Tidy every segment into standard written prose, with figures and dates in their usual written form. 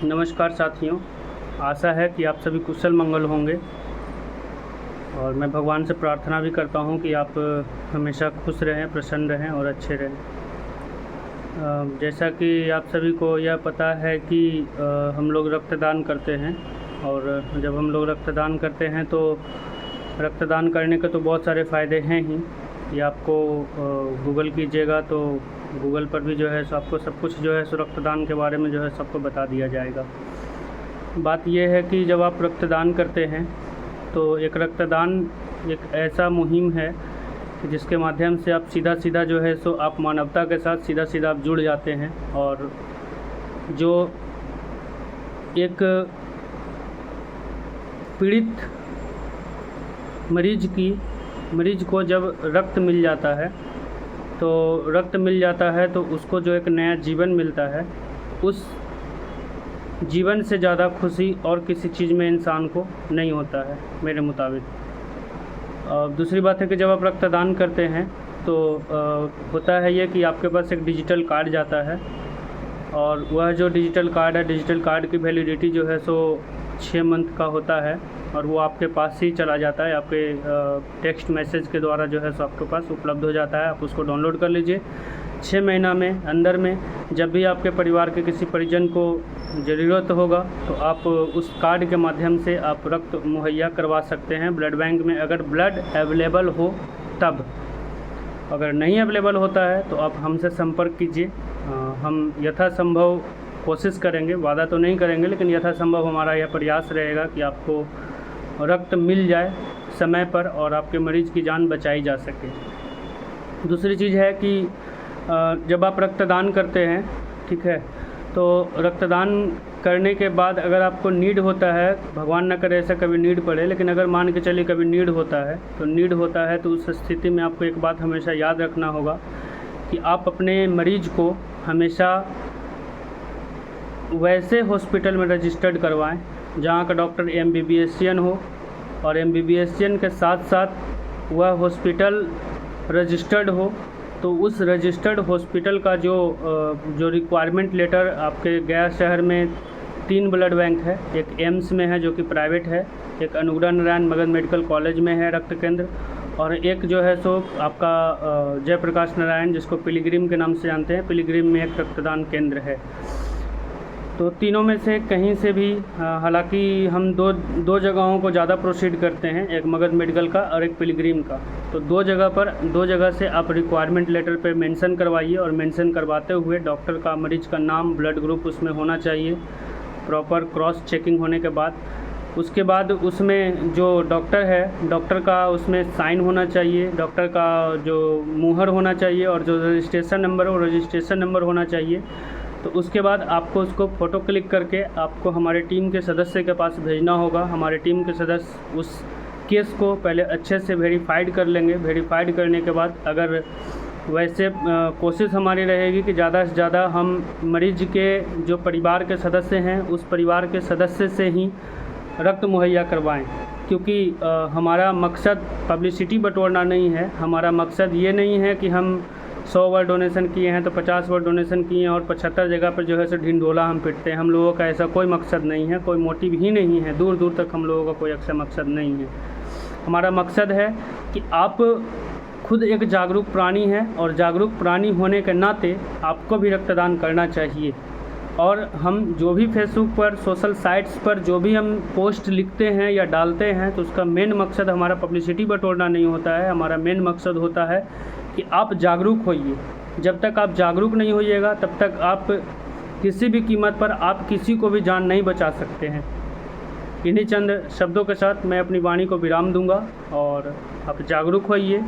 नमस्कार साथियों, आशा है कि आप सभी कुशल मंगल होंगे और मैं भगवान से प्रार्थना भी करता हूं कि आप हमेशा खुश रहें, प्रसन्न रहें और अच्छे रहें। जैसा कि आप सभी को यह पता है कि हम लोग रक्तदान करते हैं और जब हम लोग रक्तदान करते हैं तो रक्तदान करने के तो बहुत सारे फ़ायदे हैं ही। ये आपको गूगल कीजिएगा तो गूगल पर भी जो है सो आपको सब कुछ जो है सो रक्तदान के बारे में जो है सबको बता दिया जाएगा। बात यह है कि जब आप रक्तदान करते हैं तो एक रक्तदान एक ऐसा मुहिम है कि जिसके माध्यम से आप सीधा जो है सो आप मानवता के साथ सीधा आप जुड़ जाते हैं और जो एक पीड़ित मरीज को जब रक्त मिल जाता है तो उसको जो एक नया जीवन मिलता है, उस जीवन से ज़्यादा खुशी और किसी चीज़ में इंसान को नहीं होता है मेरे मुताबिक। दूसरी बात है कि जब आप रक्तदान करते हैं तो होता है ये कि आपके पास एक डिजिटल कार्ड जाता है और वह जो डिजिटल कार्ड की वैलिडिटी जो है सो 6 मंथ का होता है और वो आपके पास ही चला जाता है, आपके टेक्स्ट मैसेज के द्वारा जो है सो आपके पास उपलब्ध हो जाता है। आप उसको डाउनलोड कर लीजिए। 6 महीना में अंदर में जब भी आपके परिवार के किसी परिजन को ज़रूरत होगा तो आप उस कार्ड के माध्यम से आप रक्त मुहैया करवा सकते हैं ब्लड बैंक में, अगर ब्लड अवेलेबल हो तब। अगर नहीं अवेलेबल होता है तो आप हमसे संपर्क कीजिए। हम यथासंभव कोशिश करेंगे, वादा तो नहीं करेंगे लेकिन यथासंभव हमारा यह प्रयास रहेगा कि आपको रक्त मिल जाए समय पर और आपके मरीज़ की जान बचाई जा सके। दूसरी चीज़ है कि जब आप रक्तदान करते हैं, ठीक है, तो रक्तदान करने के बाद अगर आपको नीड होता है, भगवान न करे ऐसा कभी नीड पड़े, लेकिन अगर मान के चलिए कभी नीड होता है तो उस स्थिति में आपको एक बात हमेशा याद रखना होगा कि आप अपने मरीज़ को हमेशा वैसे हॉस्पिटल में रजिस्टर्ड करवाएं जहां का डॉक्टर MBBSian हो और MBBSian के साथ वह हॉस्पिटल रजिस्टर्ड हो। तो उस रजिस्टर्ड हॉस्पिटल का जो रिक्वायरमेंट लेटर आपके गया शहर में 3 ब्लड बैंक है, एक एम्स में है जो कि प्राइवेट है, एक अनुग्रह नारायण मगध मेडिकल कॉलेज में है रक्त केंद्र, और एक जो है सो आपका जयप्रकाश नारायण जिसको पिलग्रिम के नाम से जानते हैं, पिलग्रिम में एक रक्तदान केंद्र है। तो तीनों में से कहीं से भी, हालांकि हम दो जगहों को ज़्यादा प्रोसीड करते हैं, एक मगध मेडिकल का और एक पिलग्रिम का। तो दो जगह से आप रिक्वायरमेंट लेटर पे मेंशन करवाइए और मेंशन करवाते हुए डॉक्टर का, मरीज का नाम, ब्लड ग्रुप उसमें होना चाहिए प्रॉपर क्रॉस चेकिंग होने के बाद। उसके बाद उसमें जो डॉक्टर है, डॉक्टर का उसमें साइन होना चाहिए, डॉक्टर का जो मुहर होना चाहिए और जो रजिस्ट्रेशन नंबर हो रजिस्ट्रेशन नंबर होना चाहिए। तो उसके बाद आपको उसको फ़ोटो क्लिक करके आपको हमारे टीम के सदस्य के पास भेजना होगा। हमारे टीम के सदस्य उस केस को पहले अच्छे से वेरीफाइड कर लेंगे। वेरीफाइड करने के बाद अगर वैसे कोशिश हमारी रहेगी कि ज़्यादा से ज़्यादा हम मरीज के जो परिवार के सदस्य हैं उस परिवार के सदस्य से ही रक्त मुहैया करवाएं, क्योंकि हमारा मकसद पब्लिसिटी बटोरना नहीं है। हमारा मकसद ये नहीं है कि हम 100 बार डोनेशन किए हैं तो 50 बार डोनेशन किए हैं और 75 जगह पर जो है सो ढिंढोला हम पिटते हैं। हम लोगों का ऐसा कोई मकसद नहीं है, कोई मोटिव ही नहीं है, दूर तक हम लोगों का कोई ऐसा मकसद नहीं है। हमारा मकसद है कि आप खुद एक जागरूक प्राणी हैं और जागरूक प्राणी होने के नाते आपको भी रक्तदान करना चाहिए। और हम जो भी फेसबुक पर, सोशल साइट्स पर जो भी हम पोस्ट लिखते हैं या डालते हैं तो उसका मेन मकसद हमारा पब्लिसिटी बटोरना नहीं होता है। हमारा मेन मकसद होता है कि आप जागरूक होइए। जब तक आप जागरूक नहीं होइएगा तब तक आप किसी भी कीमत पर आप किसी को भी जान नहीं बचा सकते हैं। इन्हीं चंद शब्दों के साथ मैं अपनी वाणी को विराम दूंगा और आप जागरूक होइए।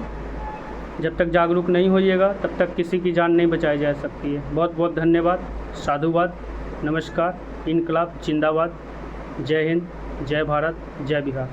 जब तक जागरूक नहीं होइएगा तब तक किसी की जान नहीं बचाई जा सकती है। बहुत बहुत धन्यवाद, साधुवाद, नमस्कार, इनकलाब जिंदाबाद, जय हिंद, जय भारत, जय बिहार।